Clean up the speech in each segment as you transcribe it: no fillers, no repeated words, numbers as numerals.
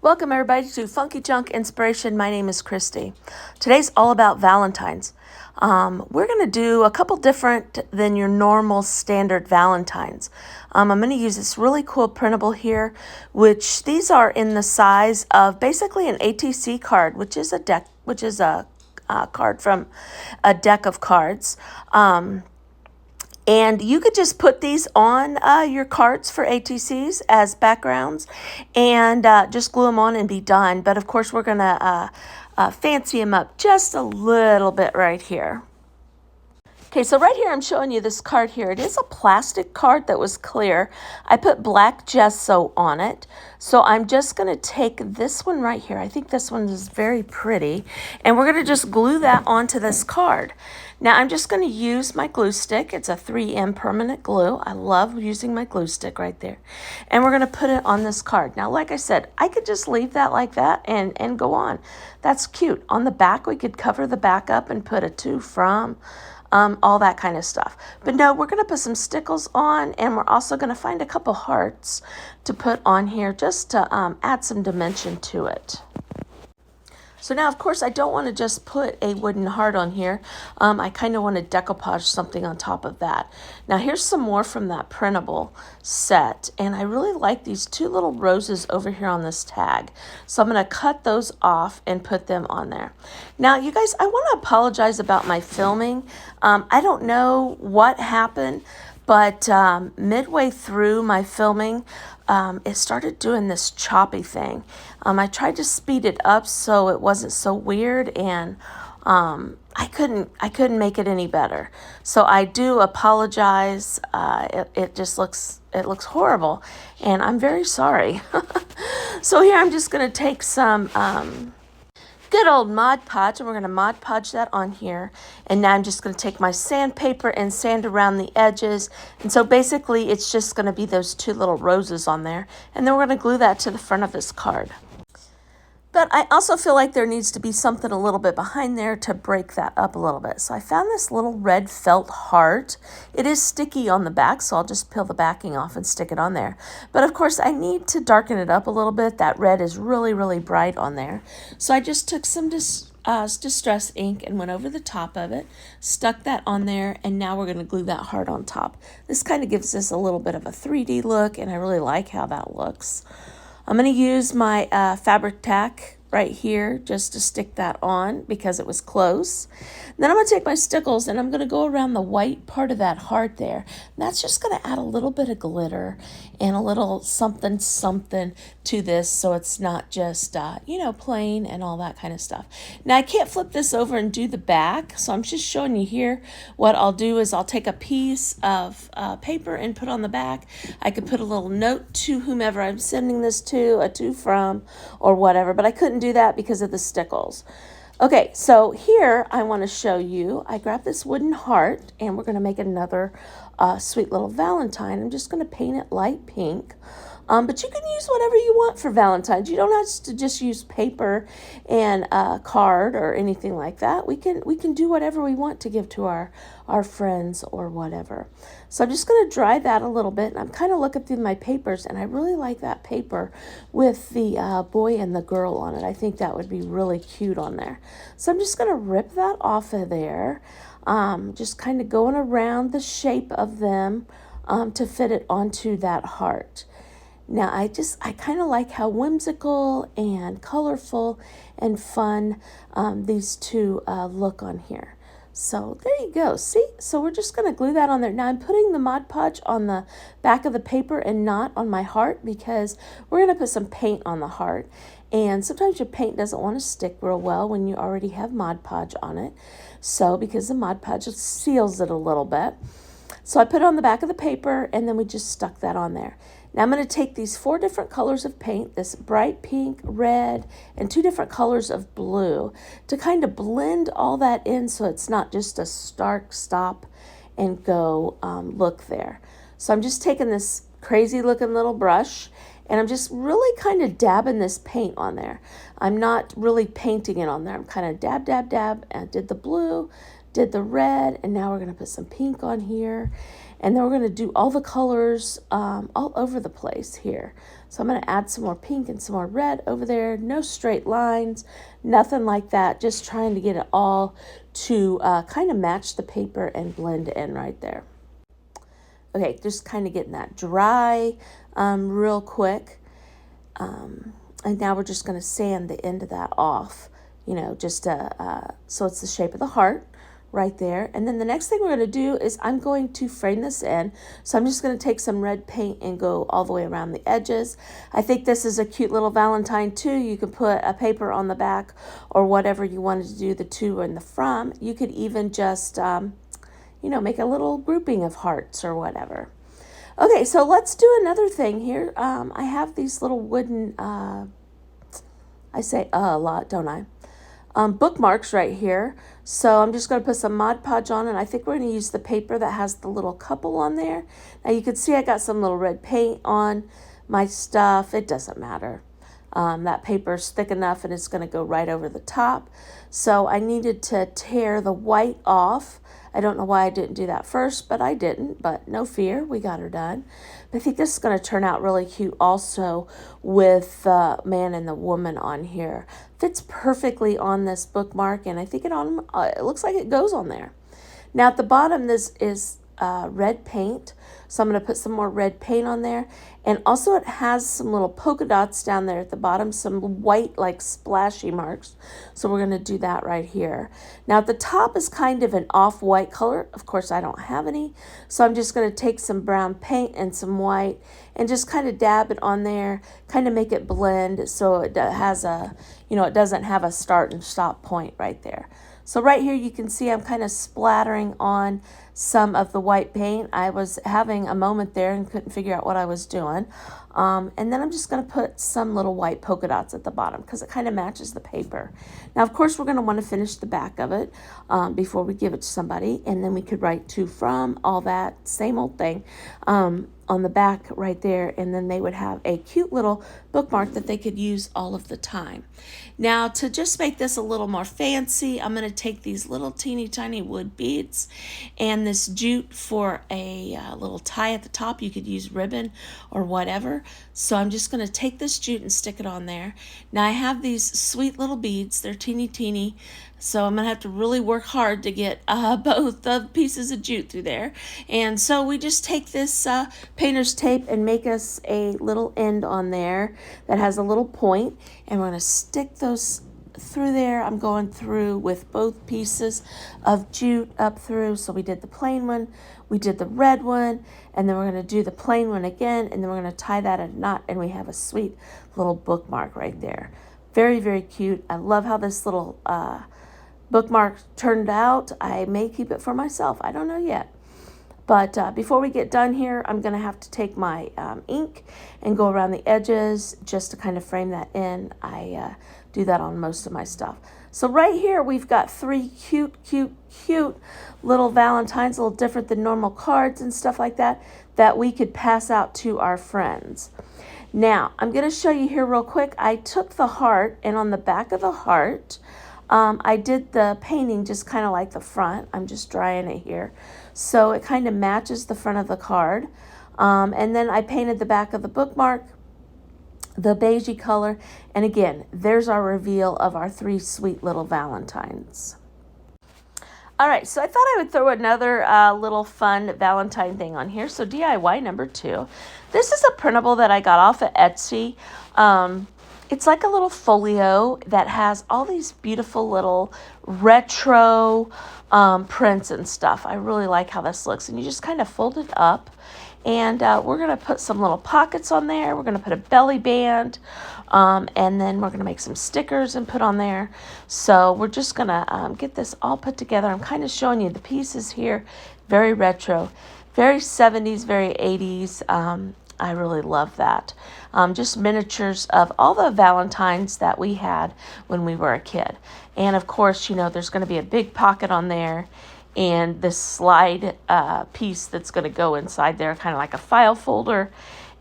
Welcome everybody to Funky Junk Inspiration. My name is Christy. Today's all about Valentines. We're going to do a couple different than your normal standard Valentines. I'm going to use this really cool printable here, which these are in the size of basically an ATC card, which is a card from a deck of cards. And you could just put these on your cards for ATCs as backgrounds and just glue them on and be done. But of course, we're going to fancy them up just a little bit right here. Okay, so right here I'm showing you this card here. It is a plastic card that was clear. I put black gesso on it. So I'm just going to take this one right here. I think this one is very pretty. And we're going to just glue that onto this card. Now I'm just going to use my glue stick. It's a 3M permanent glue. I love using my glue stick right there. And we're going to put it on this card. Now, like I said, I could just leave that like that and go on. That's cute. On the back, we could cover the back up and put a to from. All that kind of stuff. But no, we're going to put some stickles on, and we're also going to find a couple hearts to put on here just to add some dimension to it. So now, of course, I don't want to just put a wooden heart on here. I kind of want to decoupage something on top of that. Now, here's some more from that printable set. And I really like these two little roses over here on this tag. So I'm going to cut those off and put them on there. Now, you guys, I want to apologize about my filming. I don't know what happened, but midway through my filming, it started doing this choppy thing. I tried to speed it up so it wasn't so weird, and I couldn't make it any better. So I do apologize. It looks horrible, and I'm very sorry. So here I'm just gonna take some good old Mod Podge, and we're going to Mod Podge that on here. And now I'm just going to take my sandpaper and sand around the edges. And so basically it's just going to be those two little roses on there. And then we're going to glue that to the front of this card. But I also feel like there needs to be something a little bit behind there to break that up a little bit. So I found this little red felt heart. It is sticky on the back, so I'll just peel the backing off and stick it on there. But of course, I need to darken it up a little bit. That red is really, really bright on there. So I just took some distress ink and went over the top of it, stuck that on there, and now we're going to glue that heart on top. This kind of gives us a little bit of a 3D look, and I really like how that looks. I'm going to use my fabric tack right here just to stick that on because it was close. And then I'm going to take my stickles and I'm going to go around the white part of that heart there. And that's just going to add a little bit of glitter and a little something to this so it's not just, plain and all that kind of stuff. Now, I can't flip this over and do the back, so I'm just showing you here. What I'll do is I'll take a piece of paper and put on the back. I could put a little note to whomever I'm sending this to, a to from, or whatever, but I couldn't do that because of the stickles. Okay, so here I want to show you, I grabbed this wooden heart and we're going to make another sweet little Valentine. I'm just going to paint it light pink. But you can use whatever you want for Valentine's. You don't have to just use paper and a card or anything like that. We can do whatever we want to give to our friends or whatever. So I'm just going to dry that a little bit. And I'm kind of looking through my papers, and I really like that paper with the boy and the girl on it. I think that would be really cute on there. So I'm just going to rip that off of there. Just kind of going around the shape of them to fit it onto that heart. Now, I kind of like how whimsical and colorful and fun these two look on here. So there you go. See? So we're just going to glue that on there. Now, I'm putting the Mod Podge on the back of the paper and not on my heart because we're going to put some paint on the heart. And sometimes your paint doesn't want to stick real well when you already have Mod Podge on it. So because the Mod Podge seals it a little bit. So I put it on the back of the paper, and then we just stuck that on there. Now I'm going to take these 4 different colors of paint, this bright pink, red, and 2 different colors of blue to kind of blend all that in so it's not just a stark stop and go look there. So I'm just taking this crazy looking little brush and I'm just really kind of dabbing this paint on there. I'm not really painting it on there. I'm kind of dab, dab, dab, and I did the blue, did the red, and now we're going to put some pink on here. And then we're going to do all the colors all over the place here. So I'm going to add some more pink and some more red over there. No straight lines, nothing like that. Just trying to get it all to kind of match the paper and blend in right there. Okay, just kind of getting that dry real quick. And now we're just going to sand the end of that off, just so it's the shape of the heart right there. And then the next thing we're going to do is I'm going to frame this in. So I'm just going to take some red paint and go all the way around the edges. I think this is a cute little Valentine too. You can put a paper on the back or whatever you wanted to do, the to and the from. You could even just, make a little grouping of hearts or whatever. Okay, so let's do another thing here. I have these little wooden, I say a lot, don't I? Bookmarks right here. So I'm just going to put some Mod Podge on, and I think we're going to use the paper that has the little couple on there. Now you can see I got some little red paint on my stuff. It doesn't matter. That paper is thick enough and it's going to go right over the top. So I needed to tear the white off. I don't know why I didn't do that first, but I didn't. But no fear, we got her done. But I think this is going to turn out really cute also with the man and the woman on here. Fits perfectly on this bookmark, and I think it looks like it goes on there. Now at the bottom, this is red paint. So I'm going to put some more red paint on there. And also it has some little polka dots down there at the bottom, some white like splashy marks. So we're going to do that right here. Now at the top is kind of an off-white color. Of course I don't have any. So I'm just going to take some brown paint and some white and just kind of dab it on there, kind of make it blend so it has a, it doesn't have a start and stop point right there. So right here you can see I'm kind of splattering on some of the white paint. I was having a moment there and couldn't figure out what I was doing. And then I'm just going to put some little white polka dots at the bottom because it kind of matches the paper. Now, of course, we're going to want to finish the back of it before we give it to somebody. And then we could write to, from, all that, same old thing on the back right there. And then they would have a cute little bookmark that they could use all of the time. Now, to just make this a little more fancy, I'm going to take these little teeny tiny wood beads and this jute for a little tie at the top. You could use ribbon or whatever. So I'm just going to take this jute and stick it on there. Now I have these sweet little beads. They're teeny. So I'm going to have to really work hard to get both the pieces of jute through there. And so we just take this painter's tape and make us a little end on there that has a little point. And we're going to stick those through there. I'm going through with both pieces of jute up through. So we did the plain one, we did the red one, and then we're going to do the plain one again. And then we're going to tie that in a knot. And we have a sweet little bookmark right there. Very, very cute. I love how this little bookmark turned out. I may keep it for myself. I don't know yet. But before we get done here, I'm going to have to take my ink and go around the edges just to kind of frame that in. I do that on most of my stuff. So right here, we've got 3 cute little Valentines, a little different than normal cards and stuff like that, that we could pass out to our friends. Now, I'm going to show you here real quick. I took the heart, and on the back of the heart, I did the painting just kind of like the front. I'm just drying it here. So it kind of matches the front of the card. And then I painted the back of the bookmark, the beigey color. And again, there's our reveal of our 3 sweet little Valentines. All right, so I thought I would throw another little fun Valentine thing on here. So DIY number 2. This is a printable that I got off of Etsy. It's like a little folio that has all these beautiful little retro prints and stuff. I really like how this looks. And you just kind of fold it up. And we're going to put some little pockets on there. We're going to put a belly band. And then we're going to make some stickers and put on there. So we're just going to get this all put together. I'm kind of showing you the pieces here. Very retro. Very 70s, very 80s. I really love that. Just miniatures of all the Valentines that we had when we were a kid. And of course, there's going to be a big pocket on there and this slide piece that's going to go inside there, kind of like a file folder.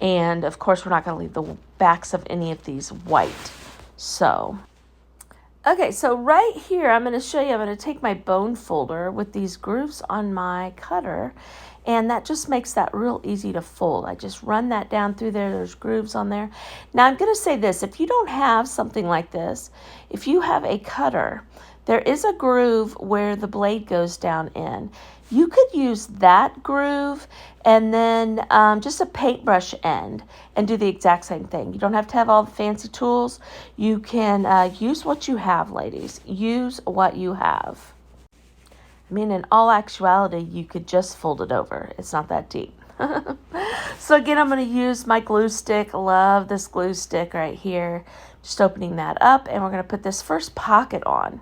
And of course, we're not going to leave the backs of any of these white. So, Okay, so right here, I'm going to show you, I'm going to take my bone folder with these grooves on my cutter, and that just makes that real easy to fold. I just run that down through there. There's grooves on there. Now, I'm going to say this. If you don't have something like this, if you have a cutter, there is a groove where the blade goes down in. You could use that groove and then just a paintbrush end and do the exact same thing. You don't have to have all the fancy tools. You can use what you have, ladies. Use what you have. I mean, in all actuality, you could just fold it over. It's not that deep. So again, I'm going to use my glue stick. Love this glue stick right here. Just opening that up, and we're going to put this first pocket on.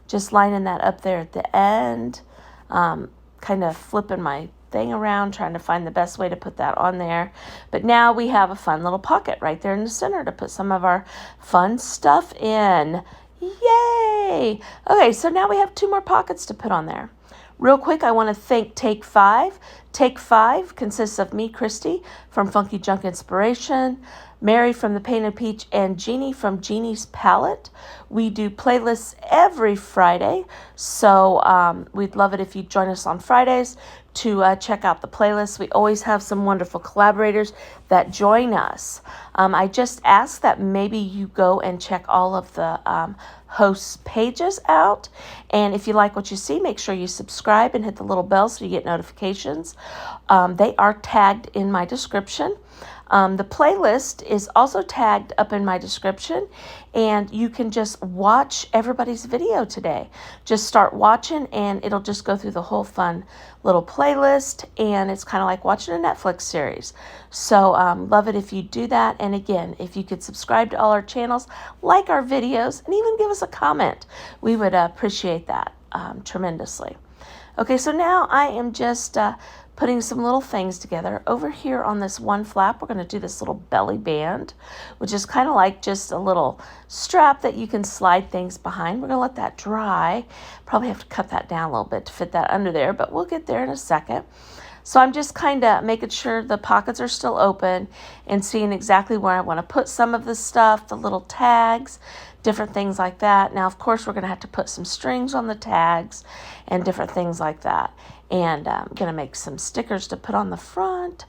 Just lining that up there at the end, kind of flipping my thing around, trying to find the best way to put that on there. But now we have a fun little pocket right there in the center to put some of our fun stuff in. Yay! Okay, so now we have 2 more pockets to put on there. Real quick, I want to thank Take 5. Take 5 consists of me, Christy, from Funky Junk Inspiration, Mary from The Painted Peach, and Jeannie from Jeannie's Palette. We do playlists every Friday, so we'd love it if you join us on Fridays to check out the playlist. We always have some wonderful collaborators that join us. I just ask that maybe you go and check all of the hosts' pages out. And if you like what you see, make sure you subscribe and hit the little bell so you get notifications. They are tagged in my description. The playlist is also tagged up in my description, and you can just watch everybody's video today. Just start watching, and it'll just go through the whole fun little playlist, and it's kind of like watching a Netflix series. So love it if you do that. And again, if you could subscribe to all our channels, like our videos, and even give us a comment, we would appreciate that tremendously. Okay, so now I am just putting some little things together. Over here on this one flap, we're going to do this little belly band, which is kind of like just a little strap that you can slide things behind. We're going to let that dry. Probably have to cut that down a little bit to fit that under there, but we'll get there in a second. So I'm just kind of making sure the pockets are still open and seeing exactly where I want to put some of the stuff, the little tags, different things like that. Now, of course, we're going to have to put some strings on the tags and different things like that. And I'm going to make some stickers to put on the front.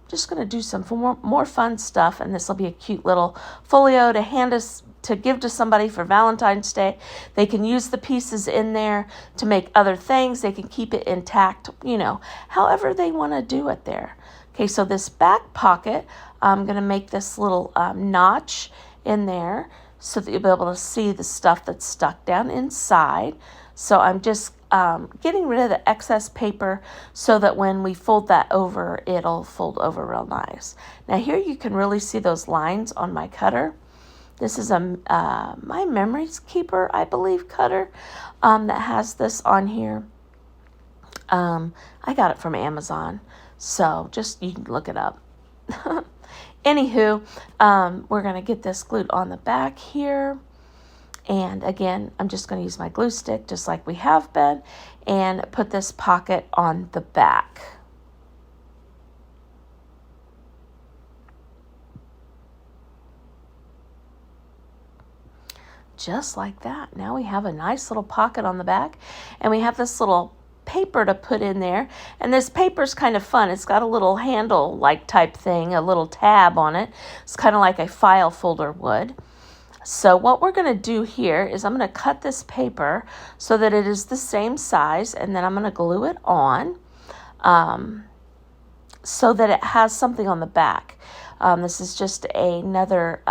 Just going to do some more fun stuff. And this will be a cute little folio to give to somebody for Valentine's Day. They can use the pieces in there to make other things. They can keep it intact, however they want to do it there. Okay, so this back pocket, I'm going to make this little notch in there so that you'll be able to see the stuff that's stuck down inside. So I'm just getting rid of the excess paper so that when we fold that over, it'll fold over real nice. Now here you can really see those lines on my cutter. This is my Memories Keeper, I believe, cutter that has this on here. I got it from Amazon, so you can look it up. Anywho, we're going to get this glued on the back here. And again, I'm just going to use my glue stick just like we have been and put this pocket on the back. Just like that. Now we have a nice little pocket on the back, and we have this little paper to put in there. And this paper's kind of fun. It's got a little handle like type thing, a little tab on it. It's kind of like a file folder would. So what we're going to do here is I'm going to cut this paper so that it is the same size, and then I'm going to glue it on so that it has something on the back. This is just another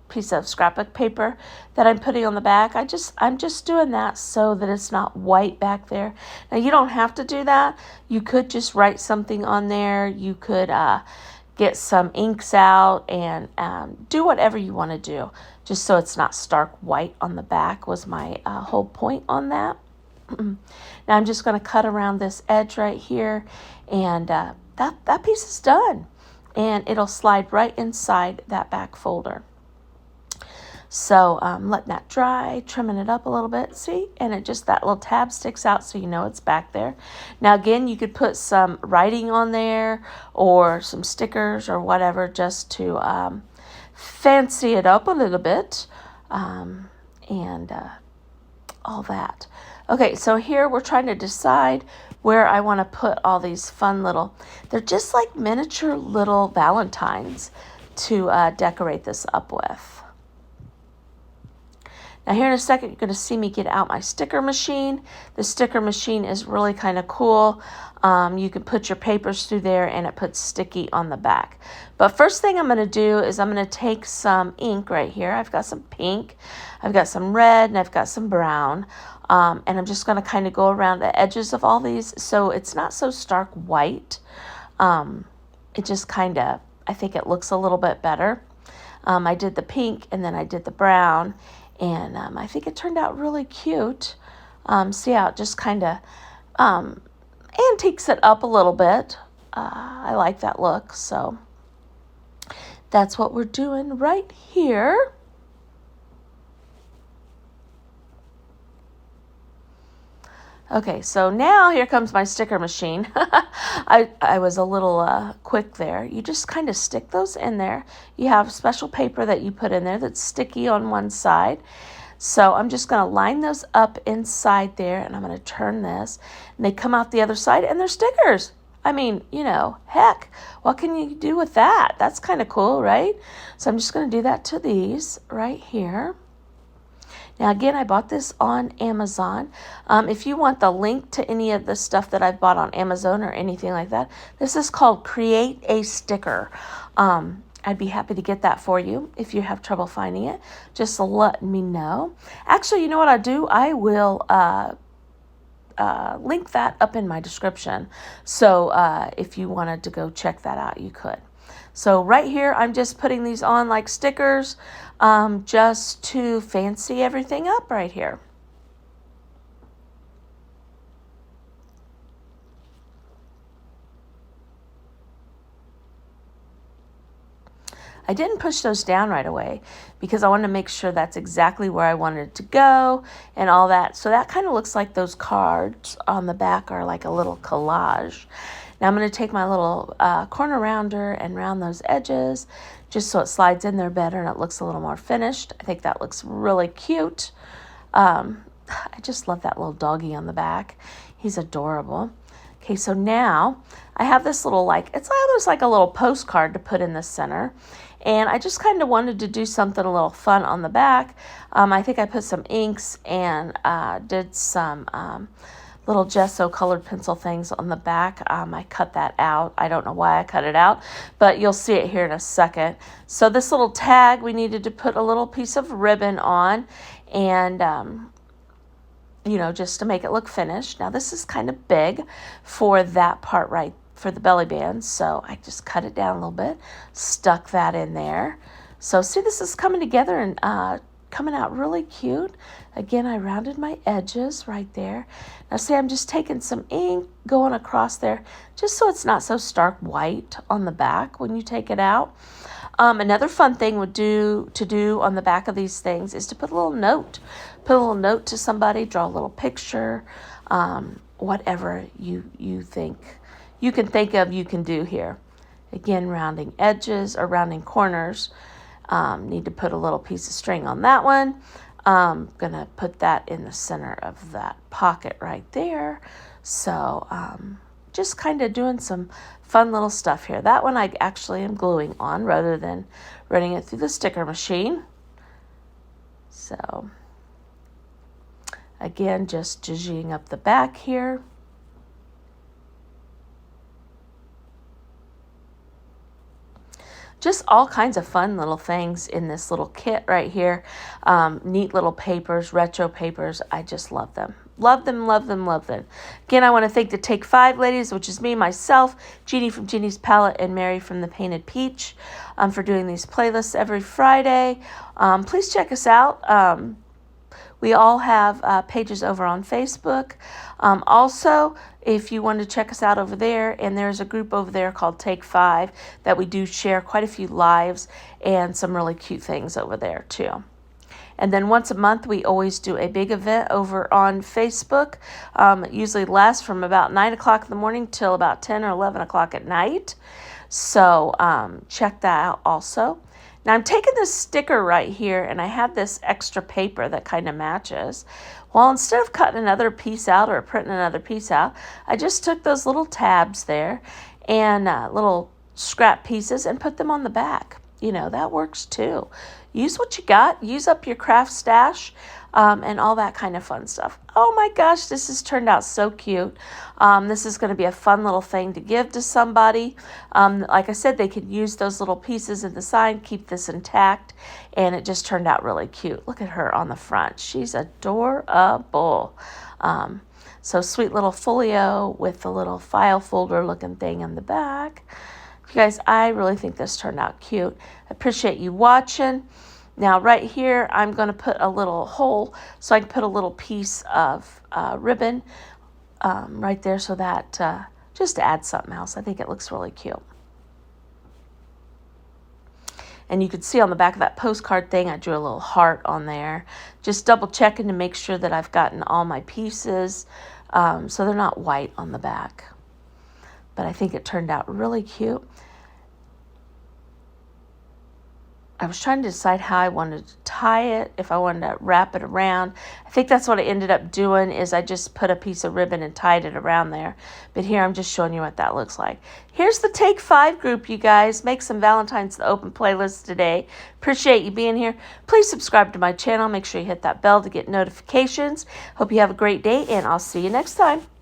piece of scrapbook paper that I'm putting on the back. I'm just doing that so that it's not white back there. Now you don't have to do that. You could just write something on there. You could get some inks out and do whatever you want to do, just so it's not stark white on the back was my whole point on that. Now I'm just going to cut around this edge right here, and that piece is done, and it'll slide right inside that back folder. So letting that dry, trimming it up a little bit, see? And that little tab sticks out so you know it's back there. Now again, you could put some writing on there or some stickers or whatever just to fancy it up a little bit, and all that. Okay, so here we're trying to decide where I want to put all these fun little, they're just like miniature little Valentines to decorate this up with. Now here in a second, you're going to see me get out my sticker machine. The sticker machine is really kind of cool. You can put your papers through there and it puts sticky on the back. But first thing I'm going to do is I'm going to take some ink right here. I've got some pink, I've got some red, and I've got some brown. And I'm just going to kind of go around the edges of all these so it's not so stark white. It just kind of, I think it looks a little bit better. I did the pink and then I did the brown. And I think it turned out really cute. See how it just kind of antiques it up a little bit. I like that look. So that's what we're doing right here. Okay, so now here comes my sticker machine. I was a little quick there. You just kind of stick those in there. You have special paper that you put in there that's sticky on one side. So I'm just going to line those up inside there, and I'm going to turn this. And they come out the other side, and they're stickers. I mean, heck, what can you do with that? That's kind of cool, right? So I'm just going to do that to these right here. Now, again, I bought this on Amazon. If you want the link to any of the stuff that I've bought on Amazon or anything like that, this is called Create a Sticker. I'd be happy to get that for you if you have trouble finding it. Just let me know. Actually, you know what I'll do? I will link that up in my description. So if you wanted to go check that out, you could. So right here, I'm just putting these on like stickers just to fancy everything up right here. I didn't push those down right away because I wanted to make sure that's exactly where I wanted it to go and all that. So that kind of looks like those cards on the back are like a little collage. Now I'm going to take my little corner rounder and round those edges just so it slides in there better and it looks a little more finished. I think that looks really cute. I just love that little doggy on the back. He's adorable. Okay, so now I have this little it's almost like a little postcard to put in the center. And I just kind of wanted to do something a little fun on the back. I think I put some inks and did some little gesso colored pencil things on the back. I cut that out. I don't know why I cut it out, but you'll see it here in a second. So this little tag, we needed to put a little piece of ribbon on and, just to make it look finished. Now this is kind of big for that part right for the belly band. So I just cut it down a little bit, stuck that in there. So see, this is coming together and coming out really cute. Again, I rounded my edges right there. Now see, I'm just taking some ink, going across there, just so it's not so stark white on the back when you take it out. Another fun thing to do on the back of these things is to put a little note. Put a little note to somebody, draw a little picture, whatever you think you can think of, you can do here. Again, rounding edges or rounding corners. Need to put a little piece of string on that one. Gonna put that in the center of that pocket right there. So just kind of doing some fun little stuff here. That one I actually am gluing on rather than running it through the sticker machine. So again, just zhuzhing up the back here. Just all kinds of fun little things in this little kit right here. Neat little papers, retro papers. I just love them. Love them, love them, love them. Again, I want to thank the Take 5 ladies, which is me, myself, Jeannie from Jeannie's Palette, and Mary from the Painted Peach, for doing these playlists every Friday. Please check us out. We all have pages over on Facebook. Also, if you want to check us out over there, and there's a group over there called Take 5 that we do share quite a few lives and some really cute things over there too. And then once a month, we always do a big event over on Facebook. It usually lasts from about 9 o'clock in the morning till about 10 or 11 o'clock at night. So check that out also. Now I'm taking this sticker right here, and I have this extra paper that kind of matches. Well, instead of cutting another piece out or printing another piece out, I just took those little tabs there and little scrap pieces and put them on the back. You know, that works too. Use what you got. Use up your craft stash and all that kind of fun stuff. Oh my gosh, this has turned out so cute. This is going to be a fun little thing to give to somebody. Like I said, they could use those little pieces in the side, keep this intact, and it just turned out really cute. Look at her on the front. She's adorable. So sweet little folio with the little file folder looking thing in the back. You guys, I really think this turned out cute. I appreciate you watching. Now right here, I'm going to put a little hole so I can put a little piece of ribbon right there so that just to add something else. I think it looks really cute. And you can see on the back of that postcard thing, I drew a little heart on there. Just double checking to make sure that I've gotten all my pieces so they're not white on the back. But I think it turned out really cute. I was trying to decide how I wanted to tie it, if I wanted to wrap it around. I think that's what I ended up doing is I just put a piece of ribbon and tied it around there. But here I'm just showing you what that looks like. Here's the Take 5 group, you guys. Make some Valentine's the Open playlist today. Appreciate you being here. Please subscribe to my channel. Make sure you hit that bell to get notifications. Hope you have a great day, and I'll see you next time.